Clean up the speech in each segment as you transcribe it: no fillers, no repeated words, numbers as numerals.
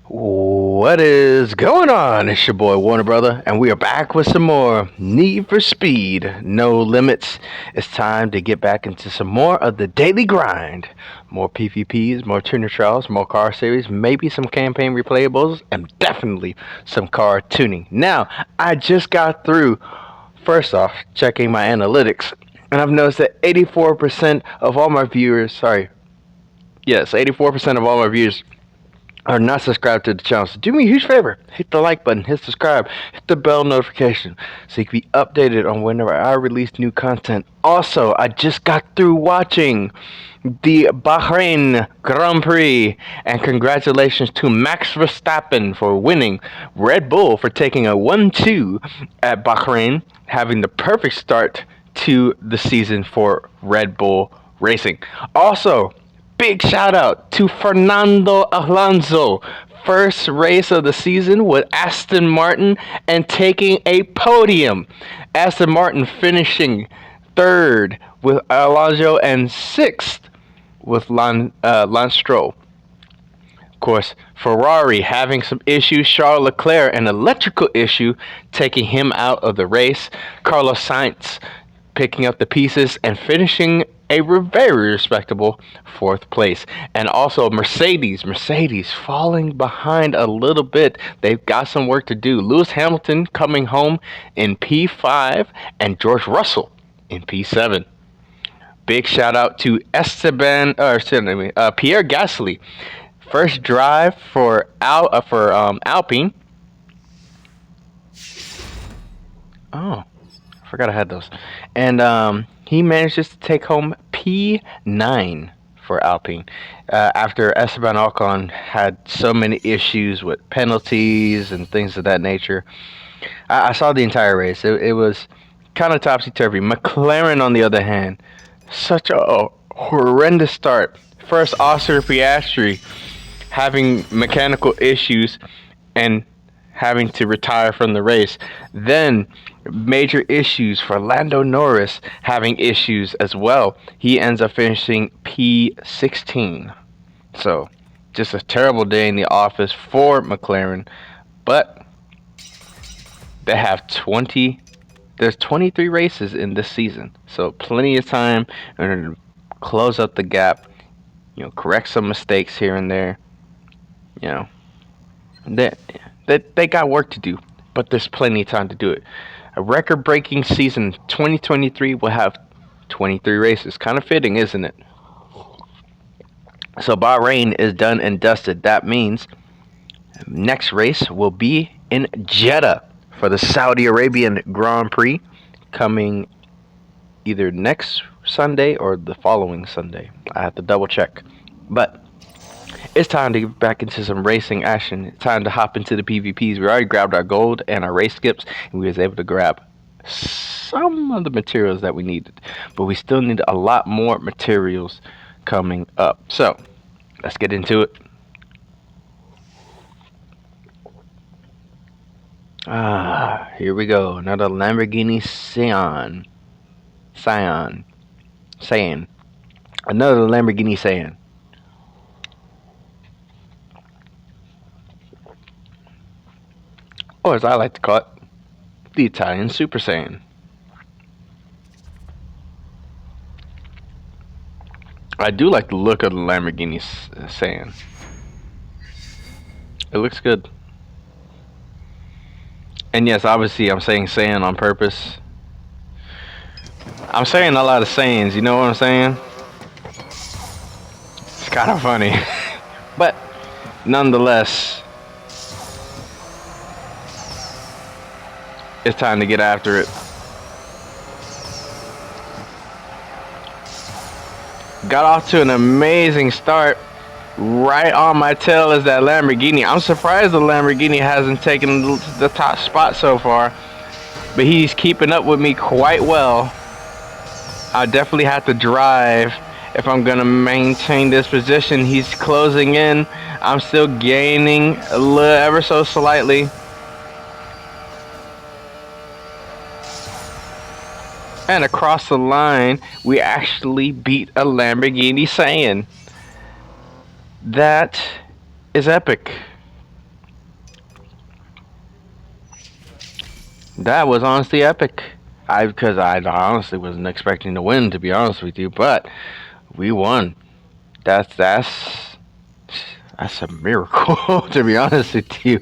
What is going on? It's your boy Warner Brother, and we are back with some more Need for Speed No Limits. It's time to get back into some more of the daily grind. More PvPs, more tuner trials, more car series, maybe some campaign replayables, and definitely some car tuning. Now, I just got through, first off, checking my analytics, and I've noticed that 84% of all my viewers, sorry, yes, 84% of all my viewers are not subscribed to the channel, so do me a huge favor. Hit the like button, hit subscribe, hit the bell notification so you can be updated on whenever I release new content. Also, I just got through watching the Bahrain Grand Prix, and congratulations to Max Verstappen for winning, Red Bull for taking a 1-2 at Bahrain, having the perfect start to the season for Red Bull Racing. Also, big shout out to Fernando Alonso. First race of the season with Aston Martin and taking a podium. Aston Martin finishing third with Alonso and sixth with Lance Stroll. Of course, Ferrari having some issues. Charles Leclerc, an electrical issue, taking him out of the race. Carlos Sainz picking up the pieces and finishing a very respectable fourth place. And also Mercedes falling behind a little bit. They've got some work to do. Lewis Hamilton coming home in P5 and George Russell in P7. Big shout out to Pierre Gasly. First drive for Alpine. Oh, I forgot I had those. And he manages to take home P9 for Alpine after Esteban Ocon had so many issues with penalties and things of that nature. I saw the entire race. It was kind of topsy-turvy. McLaren, on the other hand, such a horrendous start. First, Oscar Piastri having mechanical issues and having to retire from the race. Then major issues for Lando Norris, having issues as well. He ends up finishing P16. So just a terrible day in the office for McLaren. But they have there's 23 races in this season. So plenty of time to close up the gap, correct some mistakes here and there. They got work to do, but there's plenty of time to do it. A record-breaking season 2023 will have 23 races. Kind of fitting, isn't it? So Bahrain is done and dusted. That means next race will be in Jeddah for the Saudi Arabian Grand Prix, coming either next Sunday or the following Sunday. I have to double check. But it's time to get back into some racing action. It's time to hop into the PvPs. We already grabbed our gold and our race skips, and we was able to grab some of the materials that we needed. But we still need a lot more materials coming up. So, let's get into it. Here we go. Another Lamborghini Scion. Another Lamborghini Scion. Or as I like to call it, the Italian Super Saiyan. I do like the look of the Lamborghini Saiyan. It looks good. And yes, obviously I'm saying Saiyan on purpose. I'm saying a lot of sayings, you know what I'm saying? It's kind of funny. But nonetheless, it's time to get after it. Got off to an amazing start. Right on my tail is that Lamborghini. I'm surprised the Lamborghini hasn't taken the top spot so far, but he's keeping up with me quite well. I definitely have to drive if I'm gonna maintain this position. He's closing in. I'm still gaining a little, ever so slightly. And across the line, we actually beat a Lamborghini Saiyan. That is epic. That was honestly epic. Because I honestly wasn't expecting to win, to be honest with you, but we won. That's that's a miracle, to be honest with you.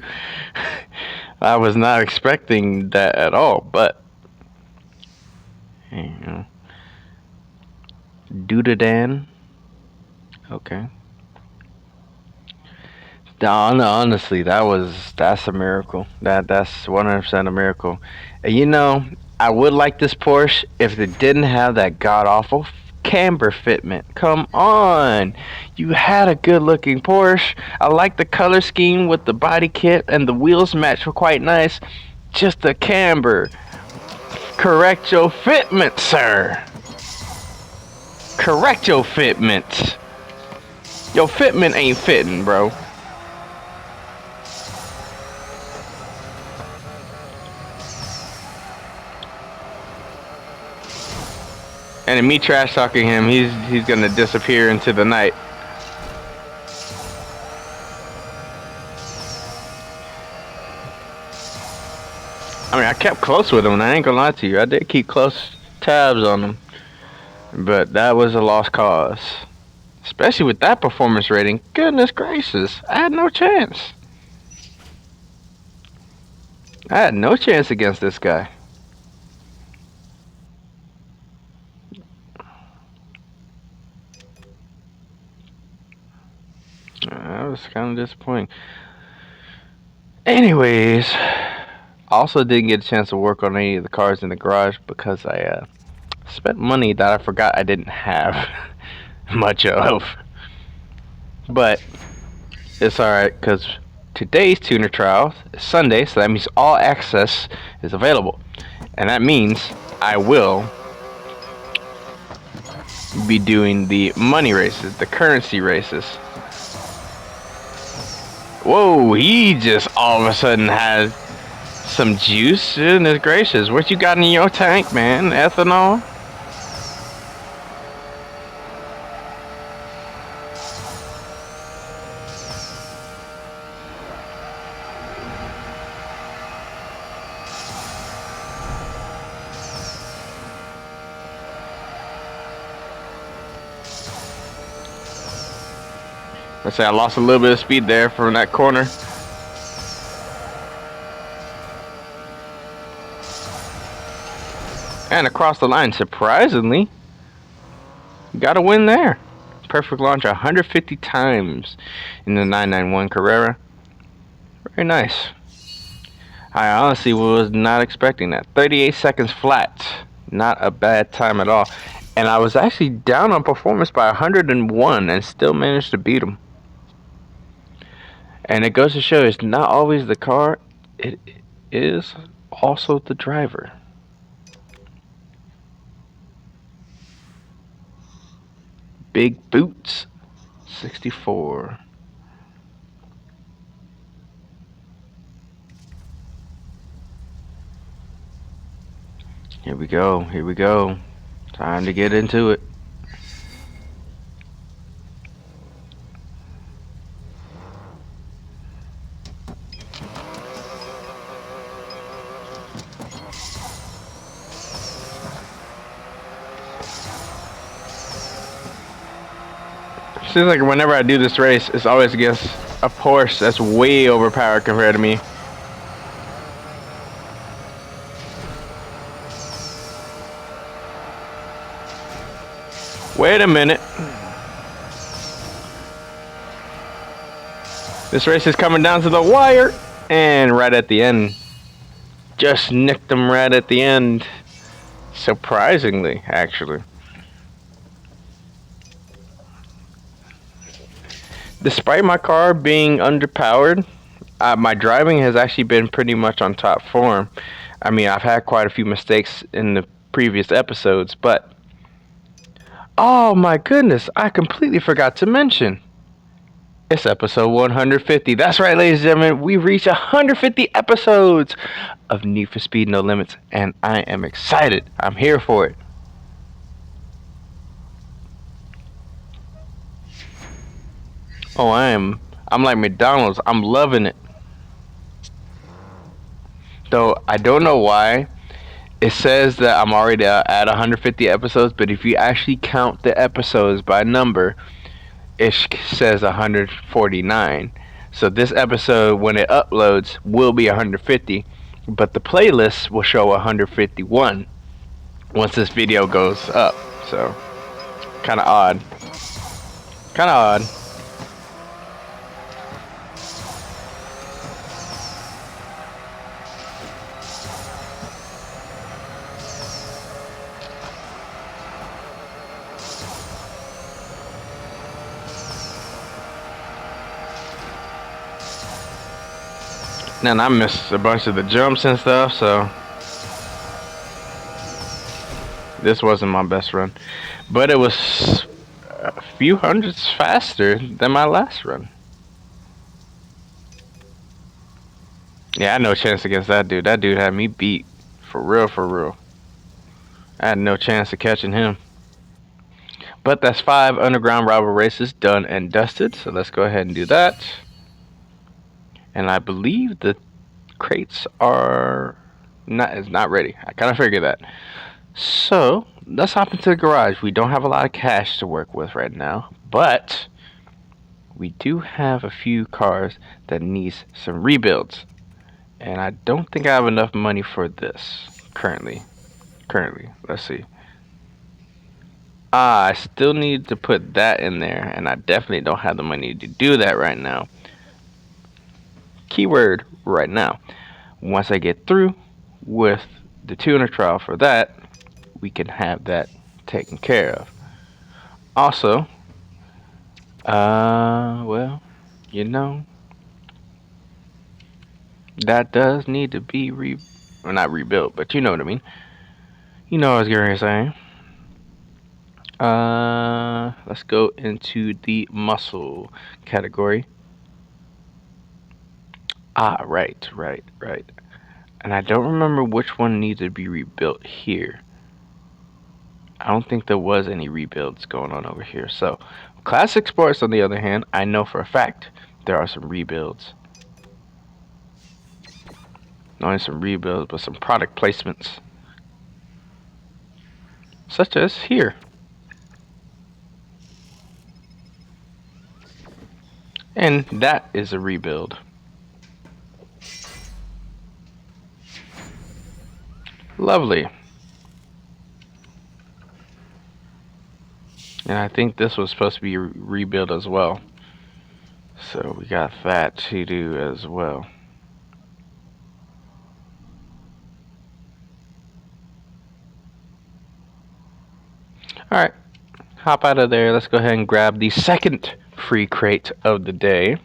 I was not expecting that at all, but you know, Dudadan. Okay. Honestly, that's a miracle. That's 100% a miracle. And I would like this Porsche if it didn't have that god awful camber fitment. Come on, you had a good looking Porsche. I like the color scheme with the body kit and the wheels match were quite nice. Just the camber. Correct your fitment, sir. Correct your fitment. Your fitment ain't fitting, bro. And me trash talking him, he's gonna disappear into the night. I mean, I kept close with him, and I ain't gonna lie to you. I did keep close tabs on him. But that was a lost cause. Especially with that performance rating. Goodness gracious. I had no chance. I had no chance against this guy. That was kind of disappointing. Anyways, I also didn't get a chance to work on any of the cars in the garage because I spent money that I forgot I didn't have much of. But it's alright because today's tuner trial is Sunday, so that means all access is available. And that means I will be doing the money races, the currency races. Whoa, he just all of a sudden has some juice. Goodness gracious, what you got in your tank, man? Ethanol? Let's say I lost a little bit of speed there from that corner. And across the line, surprisingly, got a win there. Perfect launch 150 times in the 991 Carrera. Very nice. I honestly was not expecting that. 38 seconds flat. Not a bad time at all. And I was actually down on performance by 101 and still managed to beat him. And it goes to show it's not always the car, it is also the driver. Big Boots 64. Here we go, here we go. Time to get into it. Seems like whenever I do this race, it's always against a Porsche that's way overpowered compared to me. Wait a minute. This race is coming down to the wire. And right at the end. Just nicked them right at the end. Surprisingly, actually. Despite my car being underpowered, my driving has actually been pretty much on top form. I mean, I've had quite a few mistakes in the previous episodes, but oh my goodness, I completely forgot to mention. It's episode 150. That's right, ladies and gentlemen, we reached 150 episodes of Need for Speed No Limits, and I am excited. I'm here for it. Oh, I'm like McDonald's. I'm loving it. Though I don't know why. It says that I'm already at 150 episodes, but if you actually count the episodes by number, it says 149. So this episode, when it uploads, will be 150, but the playlist will show 151 once this video goes up. So kind of odd. Kind of odd. And I missed a bunch of the jumps and stuff, so this wasn't my best run. But it was a few hundreds faster than my last run. Yeah, I had no chance against that dude. That dude had me beat. For real, for real. I had no chance of catching him. But that's 5 underground rival races done and dusted. So let's go ahead and do that. And I believe the crates are not ready. I kind of figured that. So let's hop into the garage. We don't have a lot of cash to work with right now, but we do have a few cars that needs some rebuilds. And I don't think I have enough money for this currently. Let's see. I still need to put that in there, and I definitely don't have the money to do that right now. Keyword right now. Once I get through with the tuner trial for that, we can have that taken care of. Also, well, you know, that does need to be well, not rebuilt, but you know what I mean. You know what I was going to say. Let's go into the muscle category. Right. And I don't remember which one needs to be rebuilt here. I don't think there was any rebuilds going on over here. So, classic sports, on the other hand, I know for a fact there are some rebuilds. Not only some rebuilds, but some product placements. Such as here. And that is a rebuild. Lovely. And I think this was supposed to be a rebuild as well. So we got that to do as well. Alright, hop out of there. Let's go ahead and grab the second free crate of the day.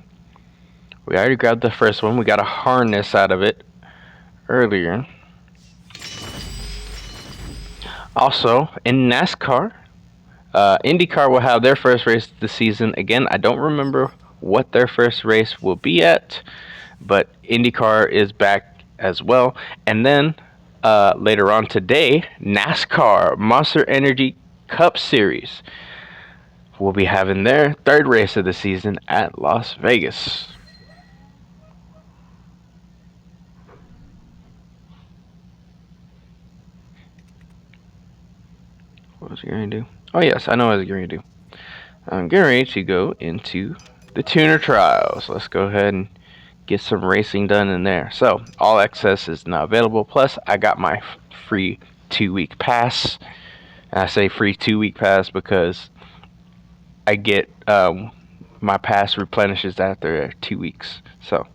We already grabbed the first one. We got a harness out of it earlier. Also, in NASCAR, Indycar will have their first race this season. Again, I don't remember what their first race will be at, but IndyCar is back as well. And then later on today, NASCAR Monster Energy Cup Series will be having their third race of the season at Las Vegas. What was he going to do? Oh yes, I know what I was going to do. I'm getting ready to go into the tuner trials. Let's go ahead and get some racing done in there. So all access is now available. Plus I got my free 2-week pass. And I say free 2-week pass because I get my pass replenishes after 2 weeks. So,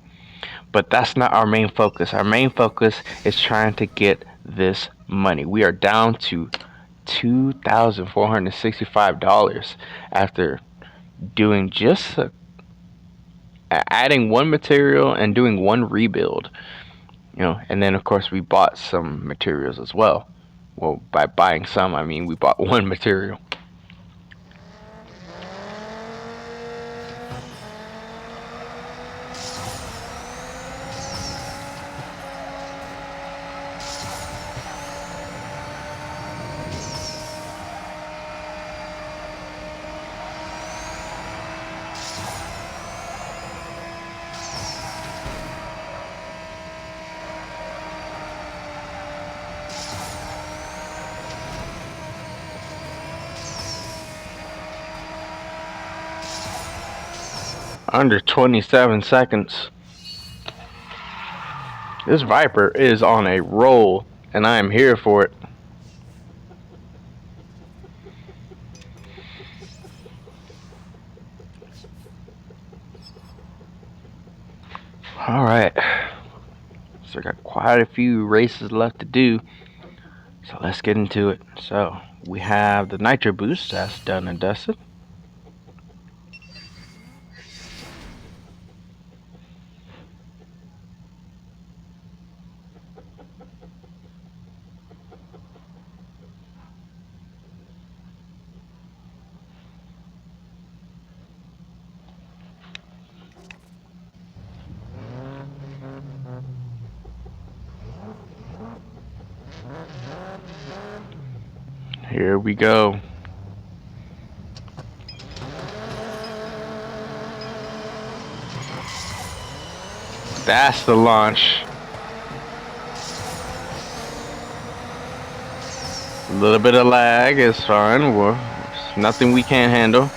but that's not our main focus. Our main focus is trying to get this money. We are down to $2,465 after doing just adding one material and doing one rebuild, you know. And then of course we bought some materials as well. Well, by buying some, I mean we bought one material. Under 27 seconds. This Viper is on a roll, and I am here for it. Alright. So I got quite a few races left to do. So let's get into it. So we have the Nitro Boost. That's done and dusted. Here we go. That's the launch. A little bit of lag is fine. Well, it's nothing we can't handle.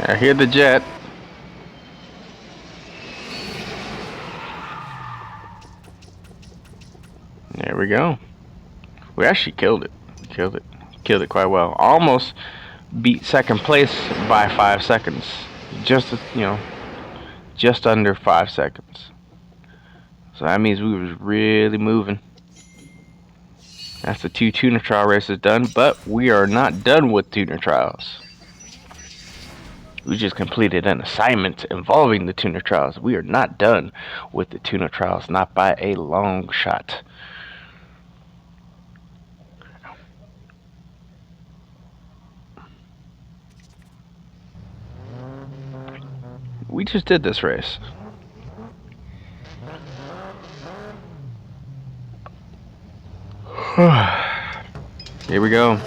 I hear the jet. There we go. We actually killed it. Killed it quite well. Almost beat second place by 5 seconds. Just, just under 5 seconds. So that means we was really moving. That's the 2 tuner trial races done, but we are not done with tuner trials. We just completed an assignment involving the tuner trials. We are not done with the tuner trials, not by a long shot. We just did this race. Here we go.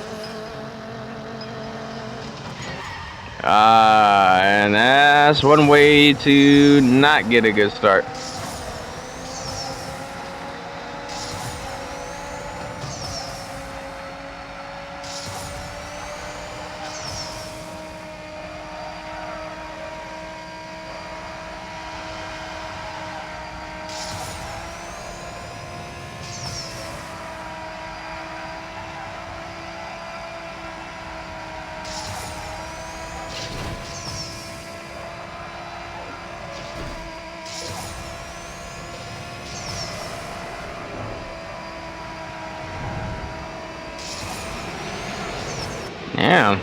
And that's one way to not get a good start. Yeah.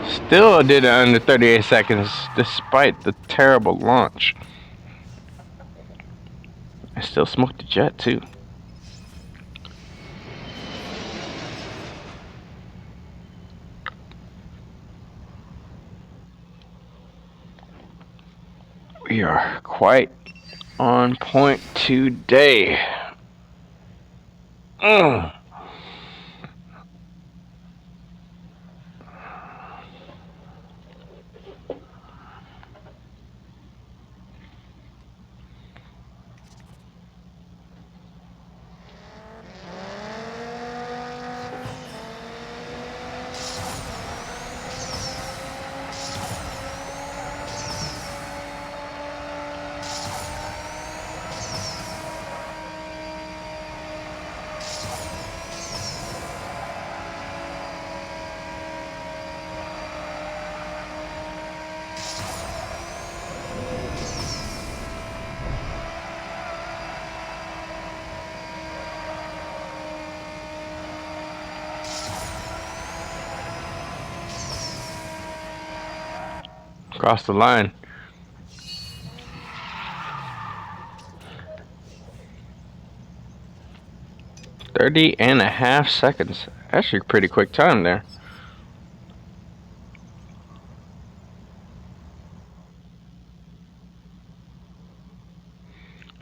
Still did it under 38 seconds despite the terrible launch. I still smoked the jet too. We are quite on point today. Across the line. .30.5 seconds. Actually a pretty quick time there.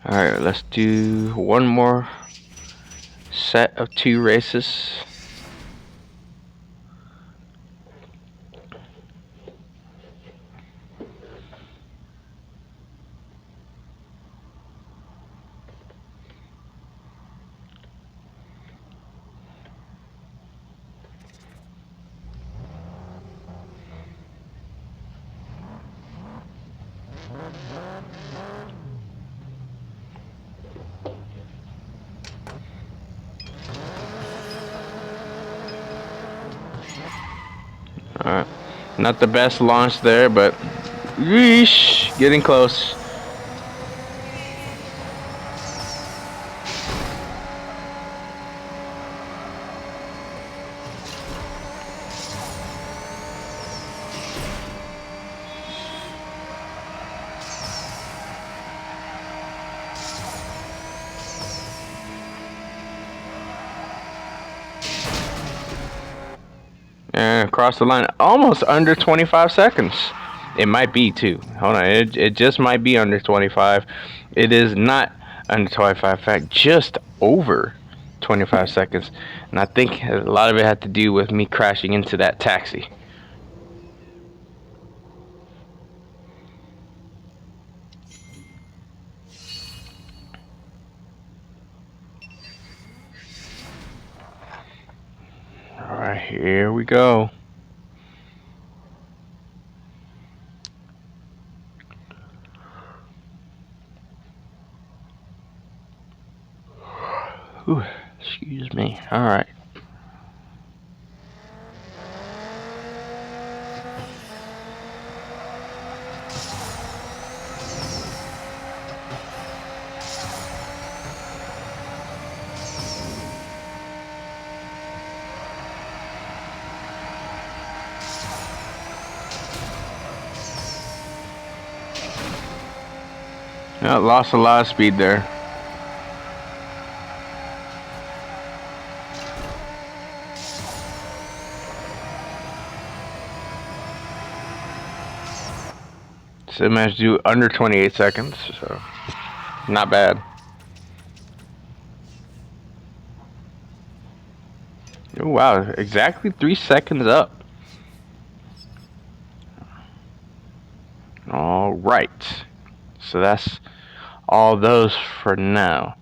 Alright, let's do one more set of 2 races. Alright, not the best launch there, but yeesh, getting close. And across the line, almost under 25 seconds. It might be too. Hold on, it just might be under 25. It is not under 25. In fact, just over 25 seconds. And I think a lot of it had to do with me crashing into that taxi. Alright, here we go. Ooh, excuse me. Alright. Yeah, lost a lot of speed there. So managed to do under 28 seconds, so not bad. Oh, wow, exactly 3 seconds up. All right, so that's all those for now.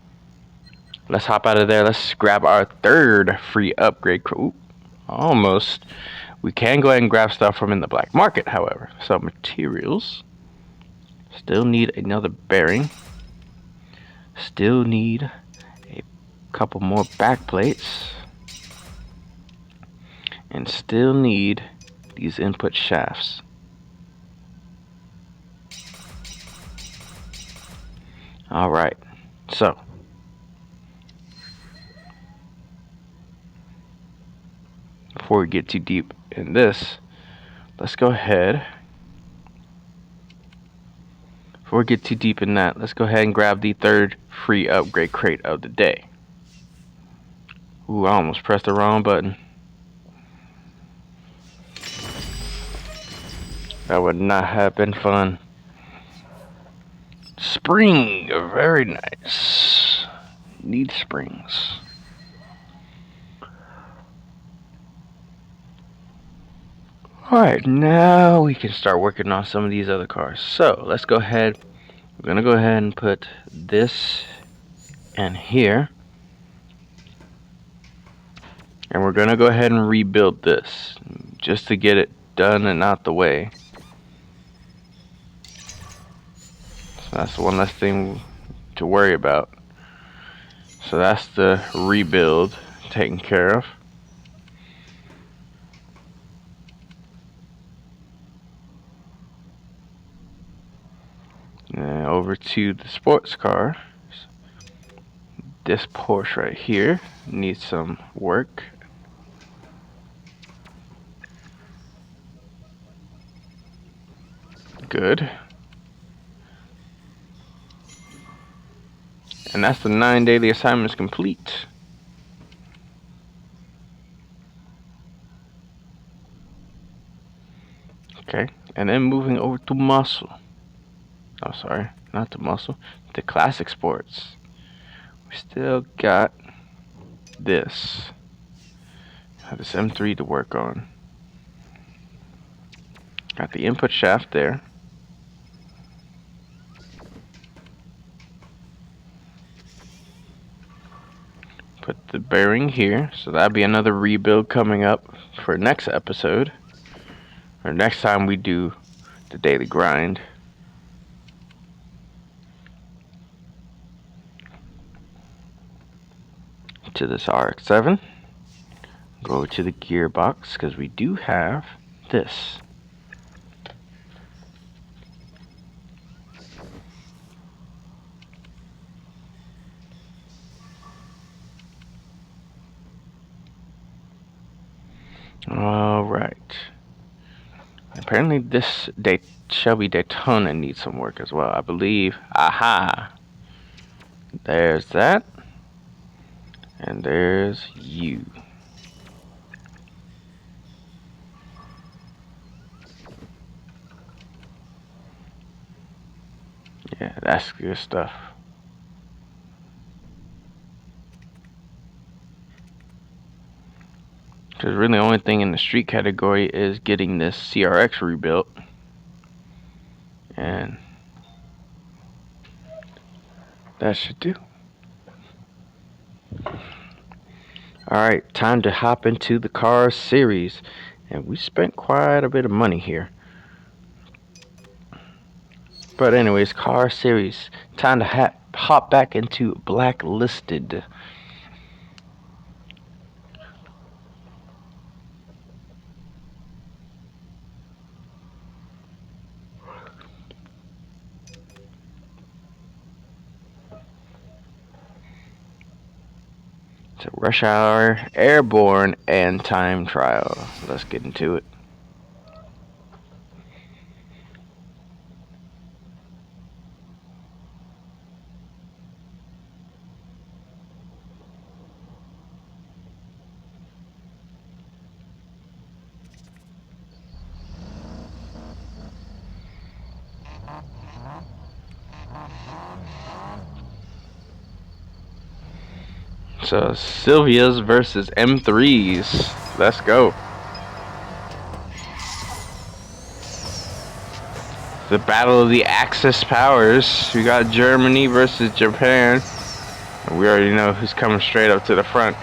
Let's hop out of there. Let's grab our 3rd free upgrade. Ooh, almost. We can go ahead and grab stuff from in the black market, however. So materials. Still need another bearing. Still need a couple more back plates. And still need these input shafts. Alright, so before we get too deep in this, let's go ahead. Before we get too deep in that, let's go ahead and grab the 3rd free upgrade crate of the day. Ooh, I almost pressed the wrong button. That would not have been fun. Spring, very nice. Need springs. Alright, now we can start working on some of these other cars. So, let's go ahead. We're going to go ahead and put this in here. And we're going to go ahead and rebuild this, just to get it done and out the way. So that's one less thing to worry about. So that's the rebuild taken care of. And over to the sports car. This Porsche right here needs some work. Good. And that's the 9 daily assignments complete. Okay, and then moving over to muscle. Oh, sorry, not the muscle. The classic sports. We still got this. Have this M3 to work on. Got the input shaft there. Put the bearing here, so that'll be another rebuild coming up for next episode, or next time we do the daily grind. To this RX-7, go to the gearbox because we do have this. Alright. Apparently this Shelby Daytona needs some work as well, I believe. Aha! There's that. And there's you. Yeah, that's good stuff. Because really the only thing in the street category is getting this CRX rebuilt. And that should do. Alright, time to hop into the car series. And we spent quite a bit of money here. But anyways, car series. Time to hop back into Blacklisted. So Rush Hour, Airborne, and Time Trial. Let's get into it. So Sylvia's versus M3s. Let's go. The battle of the Axis powers. We got Germany versus Japan. And we already know who's coming straight up to the front.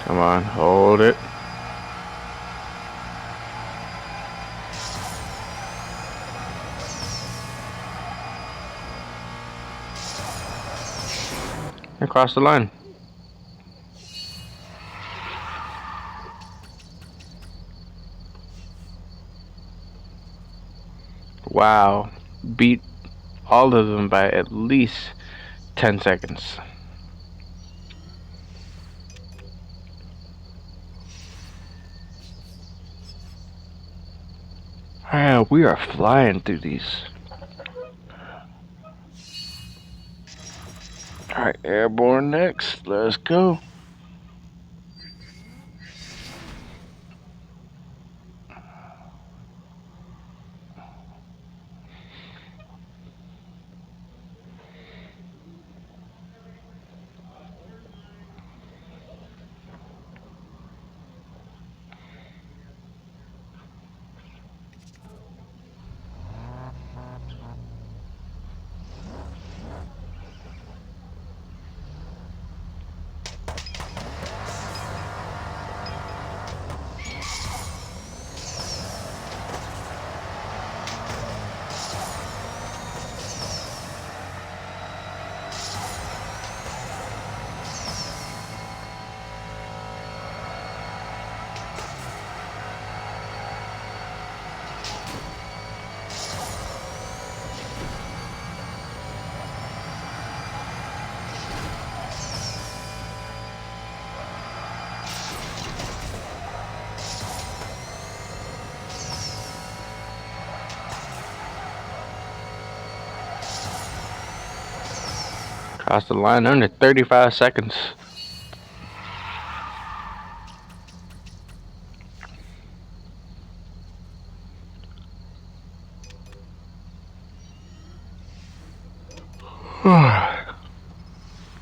Come on, hold it. Across the line. Wow. Beat all of them by at least 10 seconds. We are flying through these. Alright, Airborne next. Let's go. Cross the line under 35 seconds.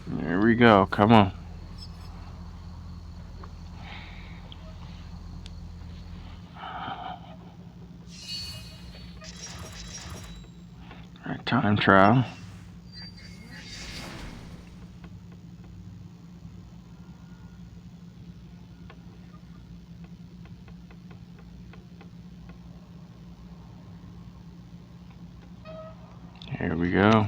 There we go. Come on. All right, time trial. Here we go.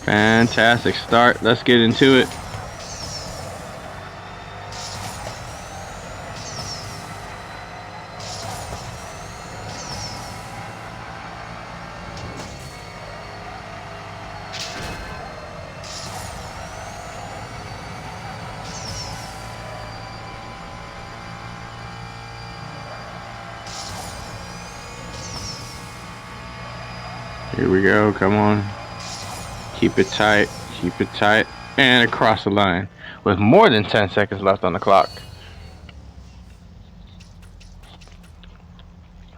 Fantastic start. Let's get into it. Here we go. Come on. Keep it tight. Keep it tight. And across the line with more than 10 seconds left on the clock.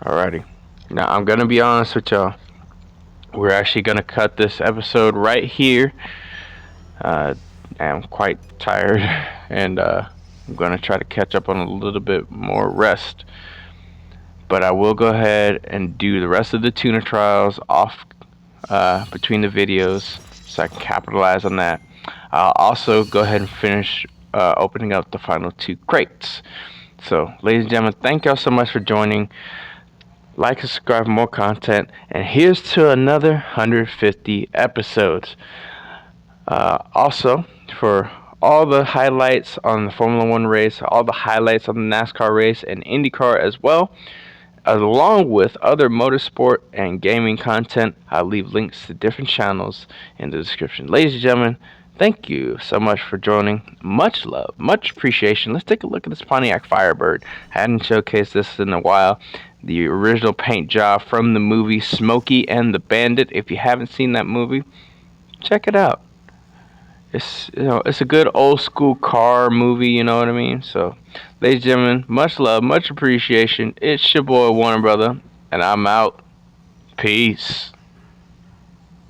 Alrighty. Now, I'm going to be honest with y'all. We're actually going to cut this episode right here. I'm quite tired, and I'm going to try to catch up on a little bit more rest. But I will go ahead and do the rest of the tuner trials off between the videos so I can capitalize on that. I'll also go ahead and finish opening up the final 2 crates. So, ladies and gentlemen, thank y'all so much for joining. Like and subscribe for more content. And here's to another 150 episodes. Also, for all the highlights on the Formula 1 race, all the highlights on the NASCAR race, and IndyCar as well, along with other motorsport and gaming content, I'll leave links to different channels in the description. Ladies and gentlemen, thank you so much for joining. Much love, much appreciation. Let's take a look at this Pontiac Firebird. I hadn't showcased this in a while. The original paint job from the movie Smokey and the Bandit. If you haven't seen that movie, check it out. It's it's a good old school car movie, you know what I mean? So, ladies and gentlemen, much love, much appreciation. It's your boy Warner Brother, and I'm out. Peace.